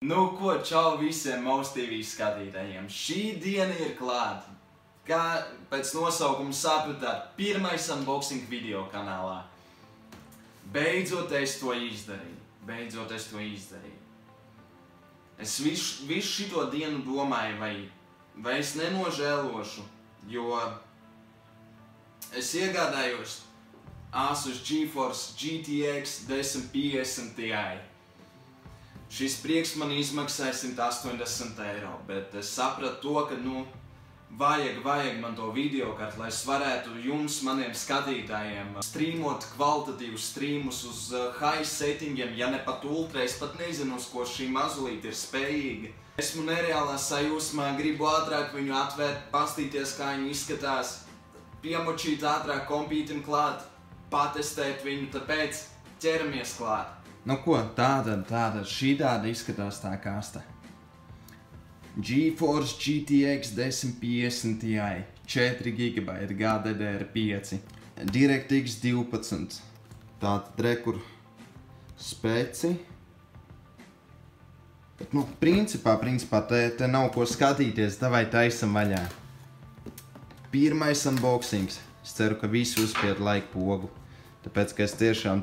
Nu ko, čau visiem Maus TV skatītājiem. Šī diena ir klāta. Kā pēc nosaukuma sapratāt, pirmais unboxing video kanālā. Beidzot es to izdarīju. Es visu šito dienu domāju, vai es nenožēlošu, jo es iegādājos Asus GeForce GTX 1050 Ti. Šis prieks man izmaksāja 180 eiro, bet es sapratu to, ka, vajag man to videokarti, lai es varētu jums, maniem skatītājiem, streamot kvalitatīvus streamus uz high settingiem, ja ne pat ultra, es pat nezinu, uz ko šī mazulīte ir spējīga. Esmu nereālā sajūsmā, gribu ātrāk viņu atvērt, pastīties, kā viņi izskatās, piemočīt ātrāk kompītim klāt, patestēt viņu, tāpēc ķeramies klāt. Nu ko, tātad šī tāda izskatās tā kaste. GeForce GTX 1050 Ti, 4 GB GDDR5, DirectX 12, tātad rekur speci. Bet, principā, te nav ko skatīties, davai taisam vaļā. Pirmais unboxings. Es ceru, ka visi uzspied like pogu. Tāpēc, ka es tiešām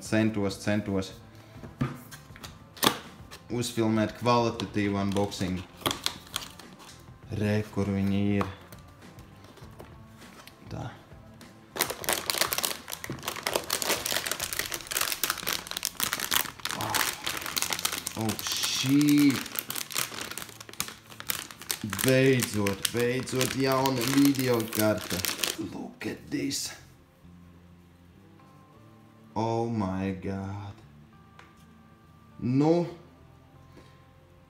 centos uzfilmēt kvalitatīvu unboxingu. Re, kur viņi ir. Tā. Oh, šī. Beidzot jauna videokarte. Look at this. Oh my god.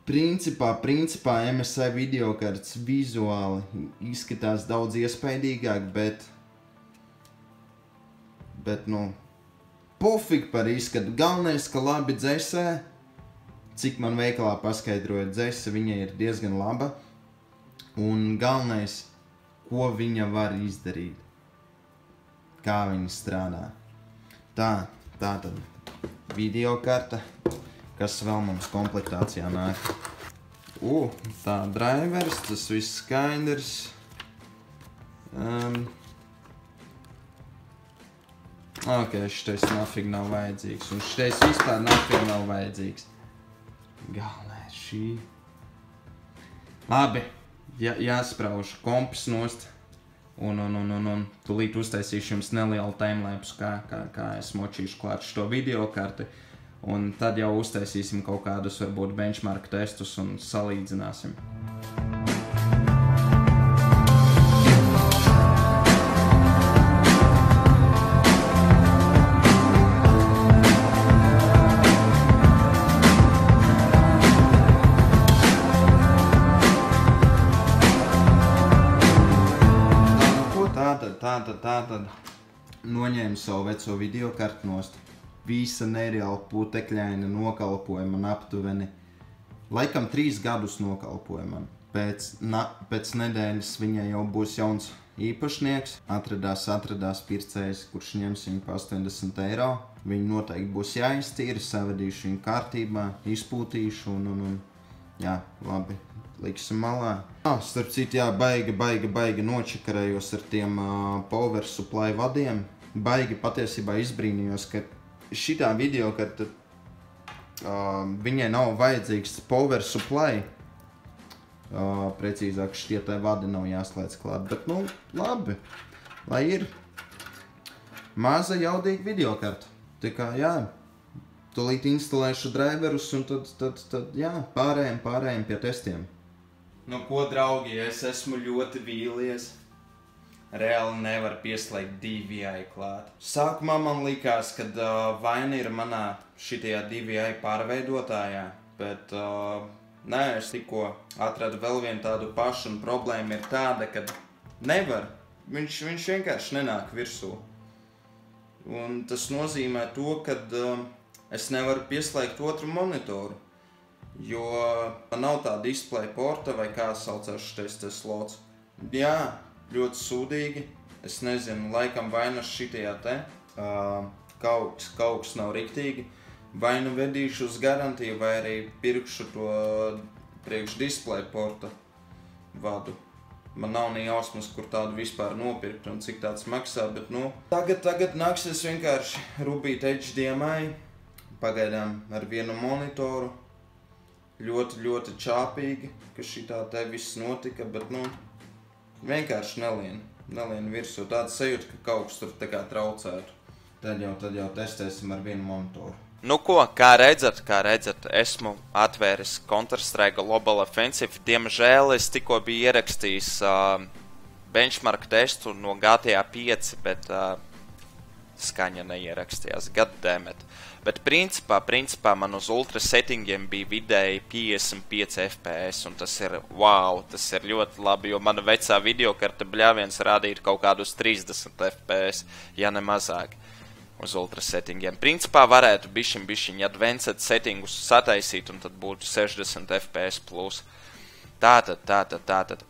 Principā MSI videokartes vizuāli izskatās daudz iespaidīgāk, bet pofik par izskatu. Galvenais, ka labi dzesē, cik man veikalā paskaidroja, dzese viņa ir diezgan laba, un galvenais, ko viņa var izdarīt, kā viņa strādā. Tātad videokarte, kas vēl mums komplektācijā nāk. Tā drivers, tas viss skaidrs. Ok, šitais nafig nav vajadzīgs, un šitais vispār nafig nav vajadzīgs. Galvenais šī. Labi, jāsprauž kompis nost. Un tūlīt uztaisīšu jums nelielu timelapsu, kā es močīšu klāt šo videokarti. Un tad jau uztaisīsim kaut kādus, varbūt, benchmark testus un salīdzināsim. Tātad noņēmu savu veco videokarti nost. Visa nereāli putekļaina nokalpoja man aptuveni. Laikam 3 gadus nokalpoja man. Pēc nedēļas viņai jau būs jauns īpašnieks. Atradās pircējs, kurš ņems viņu pa 80 eiro. Viņu noteikti būs jāiztīra, savedīšu viņu kārtībā, izpūtīšu un jā, labi. Liksim malā. Starp citu, jā, baigi nočakarējos ar tiem power supply vadiem. Baigi patiesībā izbrīnījos, ka šitā videokarta viņai nav vajadzīgs power supply. Precīzāk, šitie tai vadi nav jāslēdz klāt, bet labi, lai ir maza jaudīga videokarta. Tā kā, jā, tūlīt instalēšu driverus un tad jā, pārējiem pie testiem. Nu ko, draugi, es esmu ļoti vīlies. Reāli nevar pieslēgt DVI klāt. Sākumā man likās, ka vaina ir manā šitajā DVI pārveidotājā, bet nē, es tikko atradu vēl vienu tādu pašu, un problēma ir tāda, ka nevar. Viņš vienkārši nenāk virsū. Un tas nozīmē to, ka es nevaru pieslēgt otru monitoru. Jo man nav tā display porta, vai kā saucās šitais slots. Jā, ļoti sūdīgi. Es nezinu, laikam vainas šitajā te. Kaut kas nav riktīgi. vai nu vedīšu uz garantiju, vai arī pirkšu to priekš display porta vadu. Man nav ne jausmas, kur tādu vispār nopirkt un cik tāds maksā, bet nu... Tagad nāksies vienkārši rubīt HDMI, pagaidām ar vienu monitoru. Ļoti čāpīgi, ka šitā te viss notika, bet nu... Vienkārši nelien virsū. Tāda sajūta, ka kaut kas tur tā kā traucētu. Tad jau testēsim ar vienu monitoru. Nu ko, kā redzat, esmu atvēris Counter-Strike Global Offensive. Diemžēl es tikko biju ierakstījis benchmark testu no GTA 5, bet skaņa neierakstījās, goddammit. Bet principā man uz ultra settingiem bija vidēji 55 FPS, un tas ir wow, tas ir ļoti labi, jo mana vecā videokarte bļāviens rādītu kaut kādus 30 FPS, ja ne mazāk, uz ultra settingiem. Principā varētu bišķiņ advanced settingus sataisīt, un tad būtu 60 FPS plus. Tātad.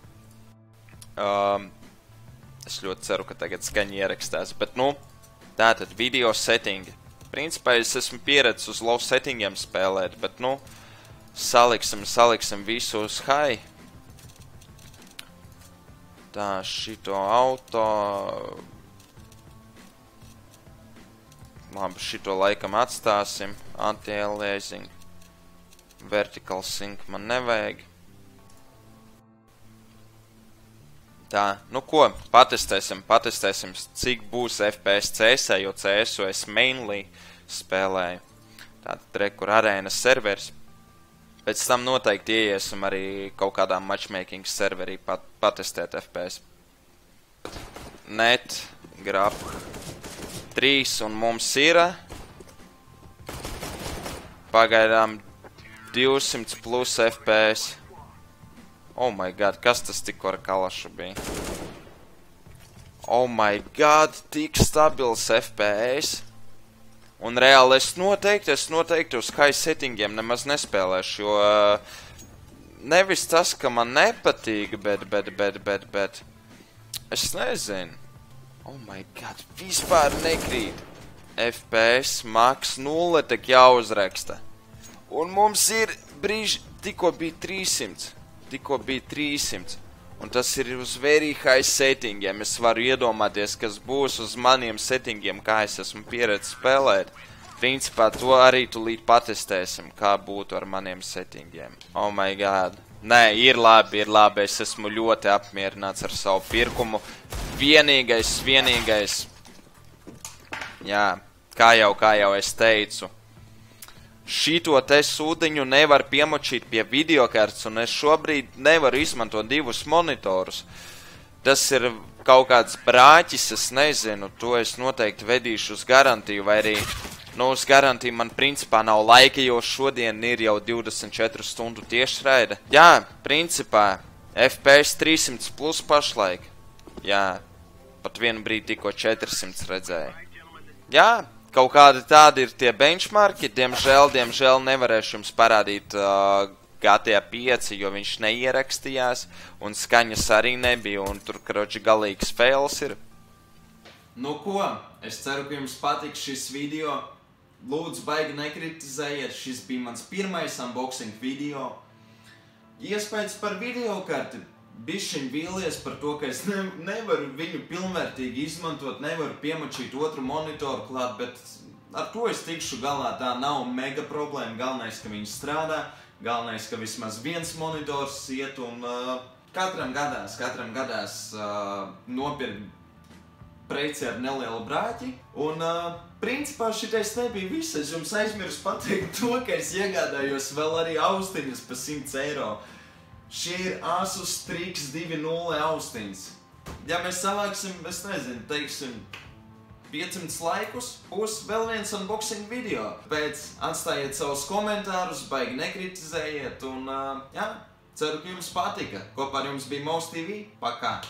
Es ļoti ceru, ka tagad skaņa ierakstās, bet nu, tātad video settingi. Principā es esmu pieredzis uz low settingiem spēlēt, bet nu, saliksim visu uz high. Tā, šito auto... Labi, šito laikam atstāsim. Anti-aliasing. Vertical sync man nevajag. Tā, nu ko, patestēsim, cik būs FPS CS, jo CS es mainly spēlēju. Tātad rekur arēnas serveris. Pēc tam noteikti ieiesim arī kaut kādā matchmaking serverī patestēt FPS. Net, grab 3 un mums ir pagaidām 200 plus FPS. Oh my god, kas tas tikko ar kalašu bija? Oh my god, tik stabils FPS. Un reāli es noteikti uz high settingiem nemaz nespēlēšu, jo nevis tas, ka man nepatīk, bet es nezinu. Oh my god, vispār nekrīt. FPS max 0 tak jāuzraksta. Un mums ir brīži, tikko bija 300. Un tas ir uz very high settingiem. Es varu iedomāties, kas būs uz maniem settingiem, kā es esmu pieredzis spēlēt. Principā to arī tūlīt patestēsim, kā būtu ar maniem settingiem. Oh my god. Nē, ir labi. Es esmu ļoti apmierināts ar savu pirkumu. Vienīgais. Jā, kā jau es teicu. Šito te sūdiņu nevar piemočīt pie videokartes, un es šobrīd nevaru izmantot divus monitorus. Tas ir kaut kāds brāķis, es nezinu, to es noteikti vedīšu uz garantiju, vai arī, nu, uz garantiju man principā nav laika, jo šodien ir jau 24 stundu tiešraide. Jā, principā, FPS 300 plus pašlaik. Jā, pat vienu brīdi tikko 400 redzēju. Jā. Kaut kādi tādi ir tie benchmarki, diemžēl nevarēšu jums parādīt GTA 5, jo viņš neierakstījās, un skaņas arī nebija, un tur, kroči, galīgs fails ir. Nu ko, es ceru, ka jums patiks šis video. Lūdzu, baigi nekritizējiet, šis bija mans pirmais unboxing video. Iespējas par videokarti. Bišķiņ vīlies par to, ka es nevaru viņu pilnvērtīgi izmantot, nevaru piemočīt otru monitoru klāt, bet ar to es tikšu galā, tā nav mega problēma, galvenais, ka viņi strādā, galvenais, ka vismaz viens monitors iet un katram gadās nopirkt preci ar nelielu brāķi, un principā šitais nebija viss, es jums aizmirsu pateikt to, ka es iegādājos vēl arī austiņas pa 100 eiro. Šie ir Asus Strix 2.0 austiņas. Ja mēs savāksim, es nezinu, teiksim, 500 laikus, būs vēl viens unboxing video. Pēc atstājiet savus komentārus, baigi nekritizējiet un, jā, ceru, ka jums patika. Kopā ar jums bija Mouse TV. Pakā!